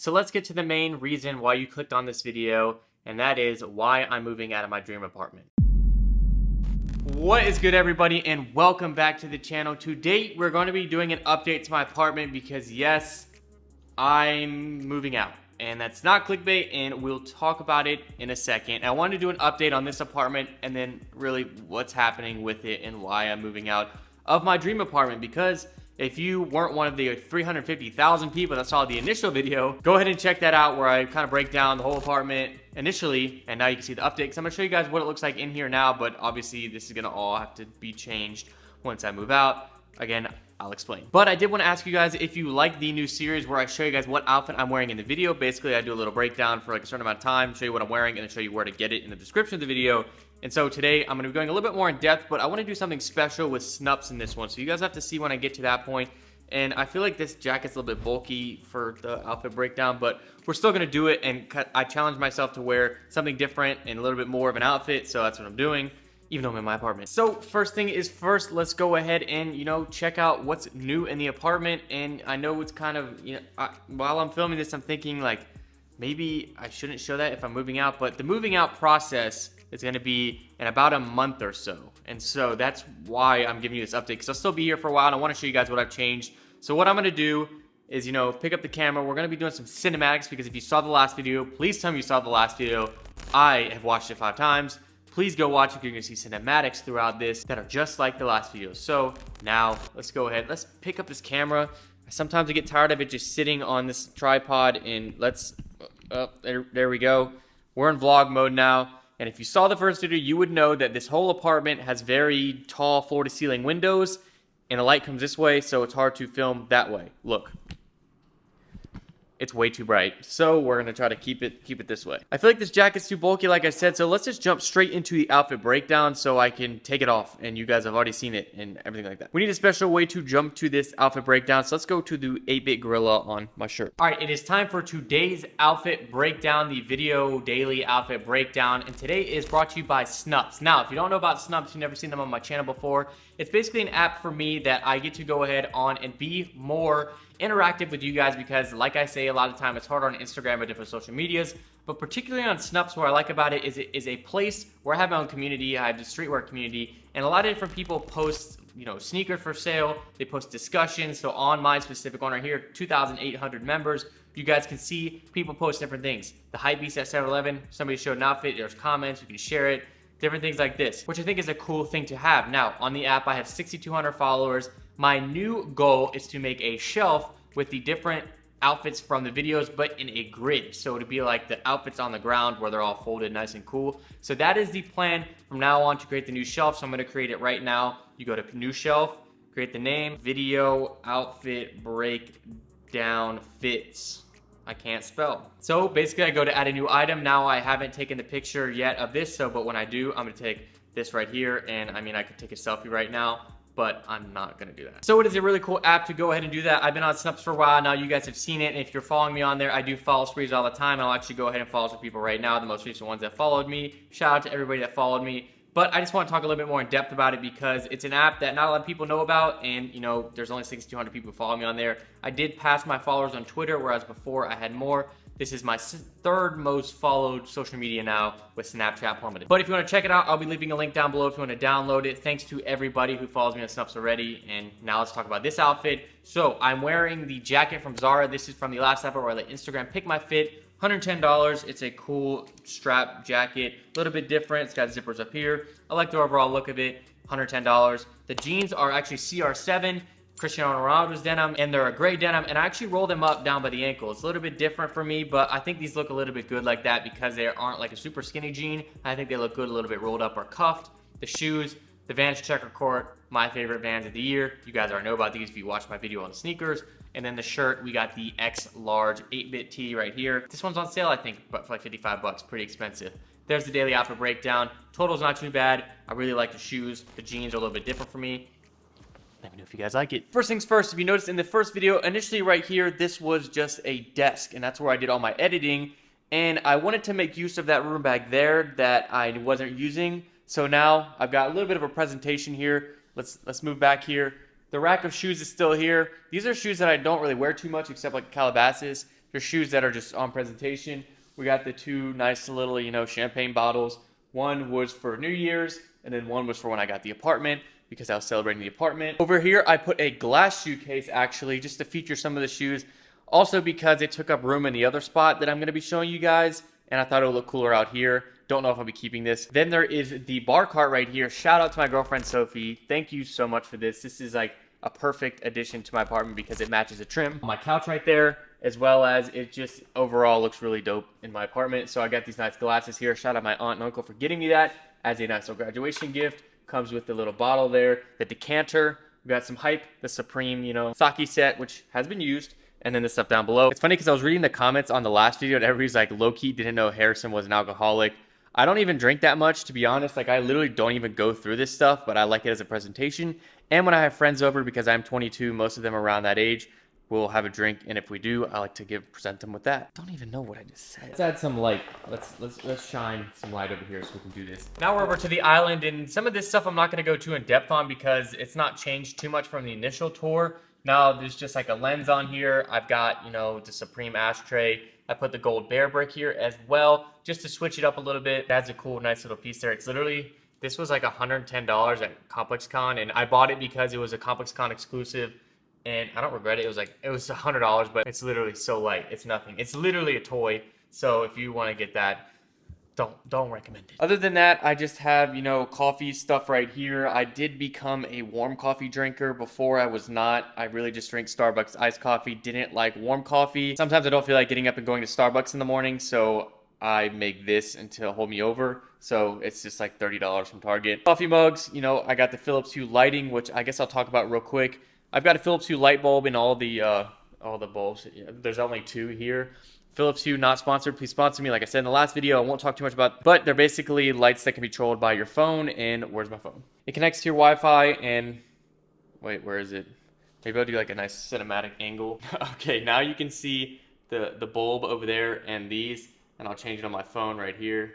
So let's get to the main reason why you clicked on this video, and that is why I'm moving out of my dream apartment. What is good, everybody, and welcome back to the channel. Today we're going to be doing an update to my apartment because yes, I'm moving out, and that's not clickbait, and we'll talk about it in a second. I wanted to do an update on this apartment and then really what's happening with it and why I'm moving out of my dream apartment, because if you weren't one of the 350,000 people that saw the initial video, go ahead and check that out where I kind of break down the whole apartment initially, and now you can see the update. Because I'm going to show you guys what it looks like in here now, but obviously this is going to all have to be changed once I move out. Again, I'll explain. But I did want to ask you guys if you like the new series where I show you guys what outfit I'm wearing in the video. Basically, I do a little breakdown for like a certain amount of time, show you what I'm wearing, and then show you where to get it in the description of the video. And so today I'm going to be going a little bit more in depth, but I want to do something special with snups in this one. So you guys have to see when I get to that point. And I feel like this jacket's a little bit bulky for the outfit breakdown, but we're still going to do it. And I challenged myself to wear something different and a little bit more of an outfit. So that's what I'm doing, even though I'm in my apartment. So first thing is first, let's go ahead and, check out what's new in the apartment. And I know it's kind of, while I'm filming this, I'm thinking like, maybe I shouldn't show that if I'm moving out, but the moving out process is going to be in about a month or so. And so that's why I'm giving you this update, because I'll still be here for a while and I want to show you guys what I've changed. So what I'm going to do is, pick up the camera. We're going to be doing some cinematics, because if you saw the last video, please tell me you saw the last video. I have watched it 5 times. Please go watch it, because you're going to see cinematics throughout this that are just like the last video. So now let's go ahead. Let's pick up this camera. Sometimes I get tired of it just sitting on this tripod, and there we go. We're in vlog mode now. And if you saw the first video, you would know that this whole apartment has very tall floor-to-ceiling windows, and the light comes this way, so it's hard to film that way. Look. It's way too bright, so we're gonna try to keep it this way. I feel like this jacket's too bulky, like I said, so let's just jump straight into the outfit breakdown so I can take it off, and you guys have already seen it and everything like that. We need a special way to jump to this outfit breakdown, so let's go to the 8-bit gorilla on my shirt. All right, it is time for today's outfit breakdown, the video daily outfit breakdown, and today is brought to you by Snups. Now, if you don't know about Snups, you've never seen them on my channel before, it's basically an app for me that I get to go ahead on and be more interactive with you guys, because like I say, a lot of time it's hard on Instagram or different social medias, but particularly on Snups, what I like about it is it is a place where I have my own community. I have the streetwear community, and a lot of different people post sneakers for sale. They post discussions. So on my specific one right here, 2,800 members, you guys can see people post different things. The hype beast at 7-Eleven, somebody showed an outfit, there's comments, you can share it, different things like this, which I think is a cool thing to have. Now on the app I have 6,200 followers. My new goal is to make a shelf with the different outfits from the videos, but in a grid. So it'd be like the outfits on the ground where they're all folded nice and cool. So that is the plan from now on to create the new shelf. So I'm gonna create it right now. You go to new shelf, create the name, video outfit breakdown fits. I can't spell. So basically I go to add a new item. Now I haven't taken the picture yet of this, but when I do, I'm gonna take this right here. And I mean, I could take a selfie right now, but I'm not gonna do that. So it is a really cool app to go ahead and do that. I've been on Snups for a while now. You guys have seen it, and if you're following me on there, I do follow sprees all the time. I'll actually go ahead and follow some people right now, the most recent ones that followed me. Shout out to everybody that followed me. But I just want to talk a little bit more in depth about it, because it's an app that not a lot of people know about, and there's only 6,200 people who follow me on there. I did pass my followers on Twitter, whereas before I had more. This is my 3rd most followed social media now, with Snapchat plummeted. But if you want to check it out, I'll be leaving a link down below if you want to download it. Thanks to everybody who follows me on Snups already. And now let's talk about this outfit. So I'm wearing the jacket from Zara. This is from the last episode where I let Instagram pick my fit. $110. It's a cool strap jacket, a little bit different. It's got zippers up here. I like the overall look of it. $110. The jeans are actually CR7. Cristiano Ronaldo's denim, and they're a gray denim, and I actually roll them up down by the ankle. It's a little bit different for me, but I think these look a little bit good like that, because they aren't like a super skinny jean. I think they look good a little bit rolled up or cuffed. The shoes, the Vans Checker Court, my favorite Vans of the year. You guys already know about these if you watch my video on the sneakers. And then the shirt, we got the X large 8-bit tee right here. This one's on sale, I think, but for like 55 bucks, pretty expensive. There's the daily outfit breakdown. Total's not too bad. I really like the shoes. The jeans are a little bit different for me. Let me know if you guys like it. First things first, if you noticed in the first video, initially right here, this was just a desk, and that's where I did all my editing. And I wanted to make use of that room back there that I wasn't using. So now I've got a little bit of a presentation here. Let's move back here. The rack of shoes is still here. These are shoes that I don't really wear too much, except like Calabasas. There's shoes that are just on presentation. We got the two nice little, champagne bottles. One was for New Year's, and then one was for when I got the apartment because I was celebrating the apartment. Over here, I put a glass shoe case actually just to feature some of the shoes. Also because it took up room in the other spot that I'm going to be showing you guys, and I thought it would look cooler out here. Don't know if I'll be keeping this. Then there is the bar cart right here. Shout out to my girlfriend Sophie. Thank you so much for this. This is like a perfect addition to my apartment because it matches the trim. My couch right there, as well as it just overall looks really dope in my apartment. So I got these nice glasses here. Shout out my aunt and uncle for getting me that as a nice little graduation gift. Comes with the little bottle there, the decanter. We got some hype, the Supreme, sake set, which has been used, and then the stuff down below. It's funny because I was reading the comments on the last video and everybody's like, low-key didn't know Harrison was an alcoholic. I don't even drink that much, to be honest. Like, I literally don't even go through this stuff, but I like it as a presentation. And when I have friends over, because I'm 22, most of them around that age, we'll have a drink, and if we do, I like to present them with that. Don't even know what I just said. Let's add some light. Let's shine some light over here so we can do this. Now we're over to the island, and some of this stuff I'm not going to go too in depth on because it's not changed too much from the initial tour. Now there's just like a lens on here. I've got, the Supreme ashtray. I put the gold bear brick here as well, just to switch it up a little bit. That's a cool, nice little piece there. It's literally, this was like $110 at ComplexCon, and I bought it because it was a ComplexCon exclusive. And I don't regret it. It was $100, but it's literally so light. It's nothing. It's literally a toy. So if you want to get that, don't recommend it. Other than that, I just have, coffee stuff right here. I did become a warm coffee drinker. Before I was not. I really just drink Starbucks iced coffee. Didn't like warm coffee. Sometimes I don't feel like getting up and going to Starbucks in the morning, so I make this to hold me over. So it's just like $30 from Target. Coffee mugs, I got the Philips Hue lighting, which I guess I'll talk about real quick. I've got a Philips Hue light bulb in all the bulbs. There's only two here. Philips Hue, not sponsored. Please sponsor me. Like I said in the last video, I won't talk too much about, but they're basically lights that can be controlled by your phone. And where's my phone? It connects to your Wi-Fi and wait, where is it? Maybe I'll do like a nice cinematic angle. Okay, now you can see the bulb over there and these, and I'll change it on my phone right here.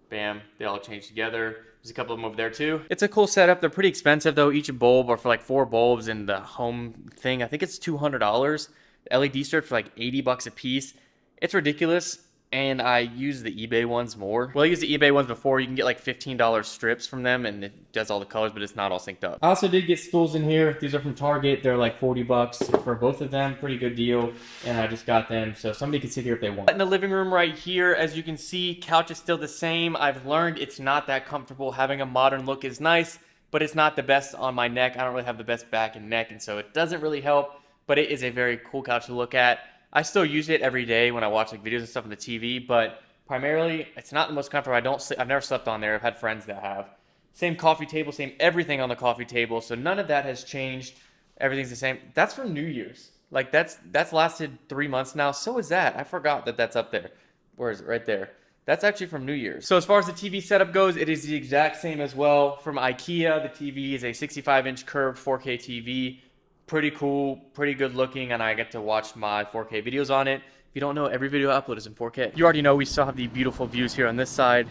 Bam, they all change together. There's a couple of them over there too. It's a cool setup. They're pretty expensive though. Each bulb are for like 4 bulbs, and the home thing, I think it's $200. The LED strips for like 80 bucks a piece. It's ridiculous, and I use the eBay ones more. Well, I used the eBay ones before. You can get like $15 strips from them, and it does all the colors, but it's not all synced up. I also did get stools in here. These are from Target. They're like 40 bucks for both of them. Pretty good deal, and I just got them, so somebody can sit here if they want. In the living room right here, as you can see, couch is still the same. I've learned it's not that comfortable. Having a modern look is nice, but it's not the best on my neck. I don't really have the best back and neck, and so it doesn't really help, but it is a very cool couch to look at. I still use it every day when I watch like videos and stuff on the TV, but primarily it's not the most comfortable. I've never slept on there. I've had friends that have. Same coffee table, same everything on the coffee table, so none of that has changed. Everything's the same. That's from New Year's. Like that's lasted 3 months now. So is that. I forgot that that's up there. Where is it? Right there. That's actually from New Year's. So as far as the TV setup goes, it is the exact same as well from IKEA. The TV is a 65-inch curved 4K TV. Pretty cool, pretty good looking, and I get to watch my 4K videos on it. If you don't know, every video I upload is in 4K. You already know we still have the beautiful views here on this side,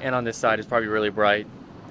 and on this side is probably really bright.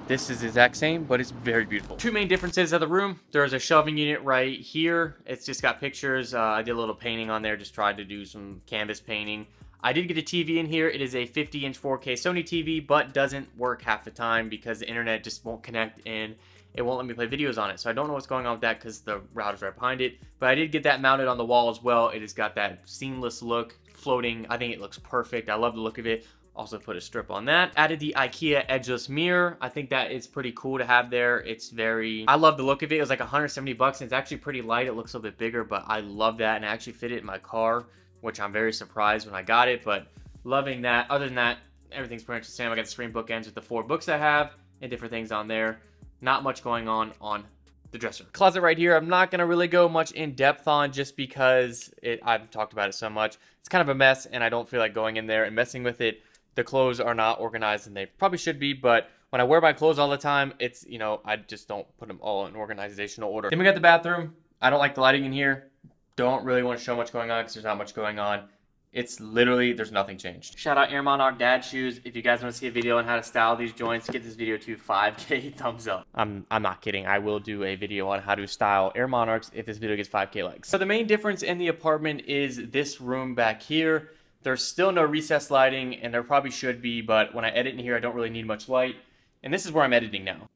This is the exact same, but it's very beautiful. Two main differences of the room. There's a shelving unit right here. It's just got pictures. I did a little painting on there, just tried to do some canvas painting. I did get a TV in here. It is a 50-inch 4K Sony TV, but doesn't work half the time because the internet just won't connect and it won't let me play videos on it. So I don't know what's going on with that because the router's right behind it. But I did get that mounted on the wall as well. It has got that seamless look, floating. I think it looks perfect. I love the look of it. Also put a strip on that. Added the IKEA edgeless mirror. I think that is pretty cool to have there. I love the look of it. It was like 170 bucks and it's actually pretty light. It looks a little bit bigger, but I love that. And I actually fit it in my car, which I'm very surprised when I got it, but loving that. Other than that, everything's pretty much the same. I got the screen bookends with the 4 books I have and different things on there. Not much going on the dresser. Closet right here, I'm not going to really go much in depth on just because I've talked about it so much. It's kind of a mess and I don't feel like going in there and messing with it. The clothes are not organized and they probably should be, but when I wear my clothes all the time, it's, I just don't put them all in organizational order. Then we got the bathroom. I don't like the lighting in here. Don't really want to show much going on because there's not much going on. It's literally, there's nothing changed. Shout out Air Monarch Dad Shoes. If you guys want to see a video on how to style these joints, get this video to 5K thumbs up. I'm not kidding. I will do a video on how to style Air Monarchs if this video gets 5K likes. So the main difference in the apartment is this room back here. There's still no recessed lighting, and there probably should be, but when I edit in here, I don't really need much light. And this is where I'm editing now.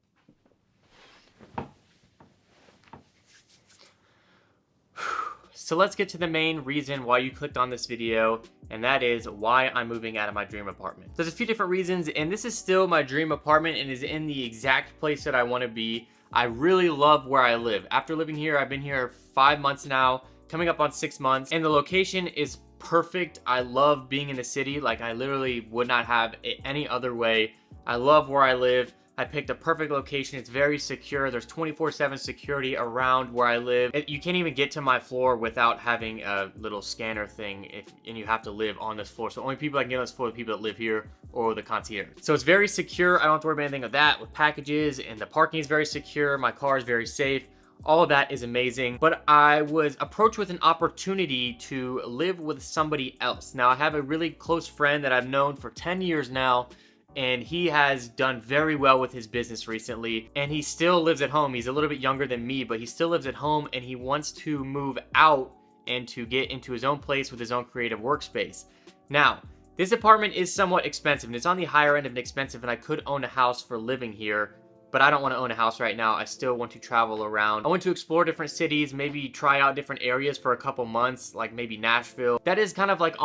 So let's get to the main reason why you clicked on this video, and that is why I'm moving out of my dream apartment. There's a few different reasons, and this is still my dream apartment and is in the exact place that I want to be. I really love where I live. After living here, I've been here 5 months now, coming up on 6 months, and the location is perfect. I love being in the city. Like, I literally would not have it any other way. I love where I live. I picked a perfect location. It's very secure. There's 24/7 security around where I live. You can't even get to my floor without having a little scanner thing, and you have to live on this floor. So only people that can get on this floor are the people that live here or the concierge. So it's very secure. I don't have to worry about anything with that, with packages, and the parking is very secure. My car is very safe. All of that is amazing. But I was approached with an opportunity to live with somebody else. Now, I have a really close friend that I've known for 10 years now, and he has done very well with his business recently, and he still lives at home. He's a little bit younger than me, but he still lives at home, and he wants to move out and to get into his own place with his own creative workspace. Now, this apartment is somewhat expensive, and it's on the higher end of expensive, and I could own a house for living here, but I don't want to own a house right now. I still want to travel around. I want to explore different cities, maybe try out different areas for a couple months, like maybe Nashville. That is kind of like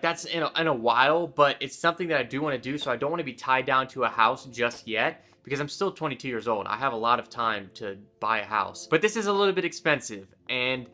that's in a while, but it's something that I do want to do, so I don't want to be tied down to a house just yet, because I'm still 22 years old. I have a lot of time to buy a house. But this is a little bit expensive, and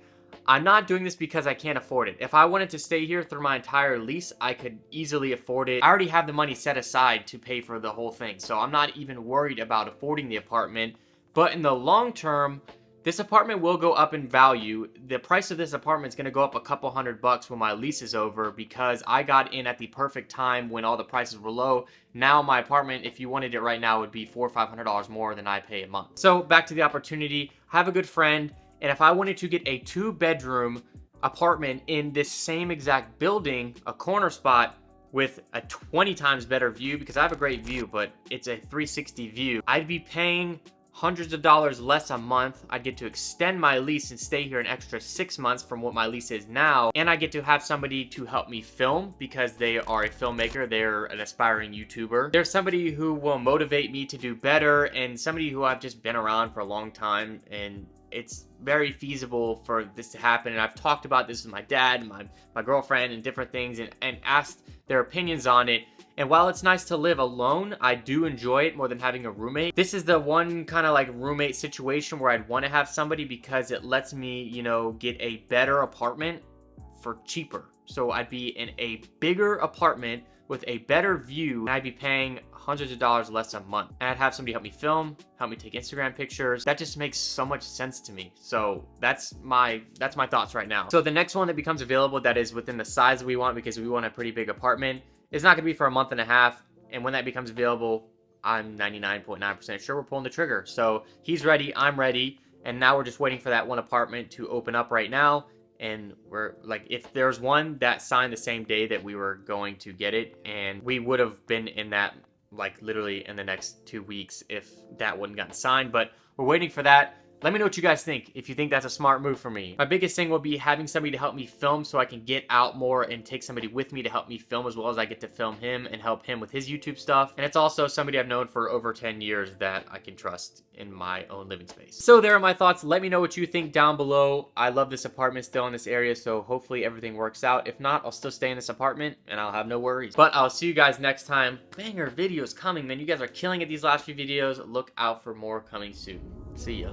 I'm not doing this because I can't afford it. If I wanted to stay here through my entire lease, I could easily afford it. I already have the money set aside to pay for the whole thing, so I'm not even worried about affording the apartment. But in the long term, this apartment will go up in value. The price of this apartment is going to go up a couple $100 when my lease is over, because I got in at the perfect time when all the prices were low. Now my apartment, if you wanted it right now, would be $400 or $500 more than I pay a month. So back to the opportunity. I have a good friend, and if I wanted to get a 2-bedroom apartment in this same exact building, a corner spot with a 20 times better view, because I have a great view, but it's a 360 view, I'd be paying hundreds of dollars less a month. I'd get to extend my lease and stay here an extra 6 months from what my lease is now. And I get to have somebody to help me film, because they are a filmmaker. They're an aspiring YouTuber. There's somebody who will motivate me to do better, and somebody who I've just been around for a long time, and it's very feasible for this to happen. And I've talked about this with my dad and my girlfriend and different things, and asked their opinions on it. And while it's nice to live alone, I do enjoy it more than having a roommate. This is the one kind of like roommate situation where I'd want to have somebody, because it lets me, you know, get a better apartment for cheaper. So I'd be in a bigger apartment with a better view, and I'd be paying hundreds of dollars less a month. And I'd have somebody help me film, help me take Instagram pictures. That just makes so much sense to me. So that's my thoughts right now. So the next one that becomes available that is within the size we want, because we want a pretty big apartment, it's not gonna be for a month and a half, and when that becomes available, I'm 99.9% sure we're pulling the trigger. So he's ready, I'm ready, and now we're just waiting for that one apartment to open up right now. And we're like, if there's one that signed the same day that we were going to get it, and we would have been in that like literally in the next 2 weeks if that wouldn't gotten signed, but we're waiting for that. Let me know what you guys think, if you think that's a smart move for me. My biggest thing will be having somebody to help me film, so I can get out more and take somebody with me to help me film, as well as I get to film him and help him with his YouTube stuff. And it's also somebody I've known for over 10 years that I can trust in my own living space. So there are my thoughts. Let me know what you think down below. I love this apartment still in this area, so hopefully everything works out. If not, I'll still stay in this apartment and I'll have no worries. But I'll see you guys next time. Banger videos coming, man. You guys are killing it these last few videos. Look out for more coming soon. See ya.